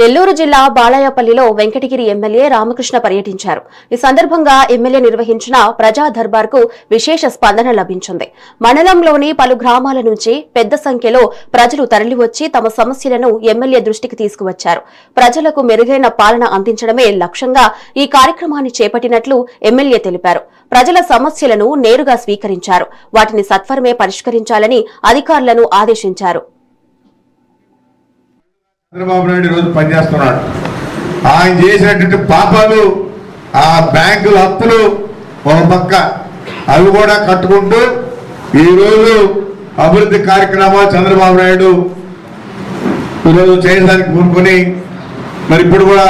నెల్లూరు జిల్లా బాలాయపల్లిలో వెంకటగిరి ఎమ్మెల్యే రామకృష్ణ పర్యటించారు. ఈ సందర్భంగా ఎమ్మెల్యే నిర్వహించిన ప్రజా దర్బార్కు విశేష స్పందన లభించింది. మండలంలోని పలు గ్రామాల నుంచి పెద్ద సంఖ్యలో ప్రజలు తరలివచ్చి తమ సమస్యలను ఎమ్మెల్యే దృష్టికి తీసుకువచ్చారు. ప్రజలకు మెరుగైన పాలన అందించడమే లక్ష్యంగా ఈ కార్యక్రమాన్ని చేపట్టినట్లు ఎమ్మెల్యే తెలిపారు. ప్రజల సమస్యలను నేరుగా స్వీకరించారు. వాటిని సత్వరమే పరిష్కరించాలని అధికారులను ఆదేశించారు. చంద్రబాబు నాయుడు ఈరోజు పనిచేస్తున్నాడు. ఆయన చేసినటువంటి పాపాలు, ఆ బ్యాంకుల అప్పులు ఒక పక్క అవి కూడా కట్టుకుంటూ ఈరోజు అభివృద్ధి కార్యక్రమాలు చంద్రబాబు నాయుడు ఈరోజు చేయడానికి కోరుకొని మరి ఇప్పుడు కూడా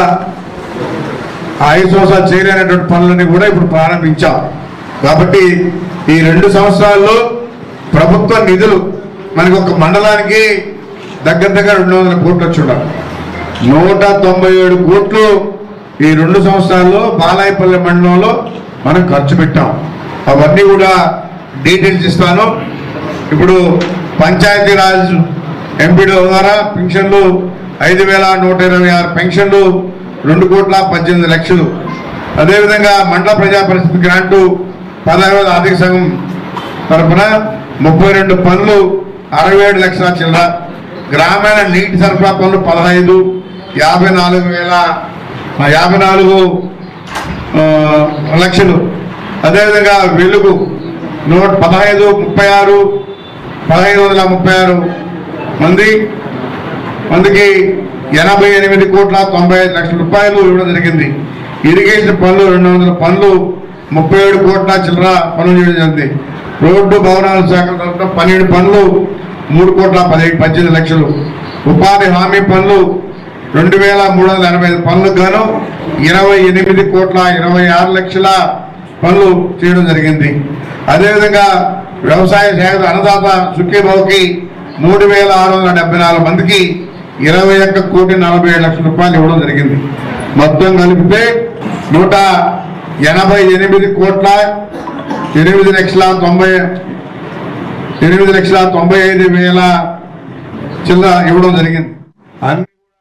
5 సంవత్సరాలు చేయలేనటువంటి పనులని కూడా ఇప్పుడు ప్రారంభించాం. కాబట్టి ఈ 2 సంవత్సరాల్లో ప్రభుత్వ నిధులు మనకి ఒక మండలానికి దగ్గర 200 కోట్లు వచ్చి ఉండాలి. 197 కోట్లు ఈ 2 సంవత్సరాల్లో బాలాయపల్లి మండలంలో మనం ఖర్చు పెట్టాం. అవన్నీ కూడా డీటెయిల్స్ ఇస్తాను. ఇప్పుడు పంచాయతీరాజ్ ఎంపీడీ ద్వారా పెన్షన్లు 5,126 పెన్షన్లు 2,18,00,000. అదేవిధంగా మండల ప్రజా పరిస్థితి గ్రాంటు 16వ ఆర్థిక సంఘం తరఫున 32 పనులు 67 లక్షల చిల్లర. గ్రామీణ నీటి సరఫరా పనులు 15, 54 లక్షలు. అదేవిధంగా వెలుగు 1536 మందికి 88,95,00,000 రూపాయలు ఇవ్వడం జరిగింది. ఇరిగేషన్ పనులు 200 పనులు 37 కోట్ల చిల్లర పనులు చేయడం జరిగింది. రోడ్డు భవనాల శాఖ 12 పనులు 3,18,00,000. ఉపాధి హామీ పనులు 2,385 పనులకు గాను 28,26,00,000 పనులు చేయడం జరిగింది. అదేవిధంగా వ్యవసాయ శాఖ అన్నదాత సుఖీభావుకి 3,674 మందికి 21,47,00,000 రూపాయలు ఇవ్వడం జరిగింది. మొత్తం కలిపితే 188,8,95,000 చిల్లర ఇవ్వడం జరిగింది.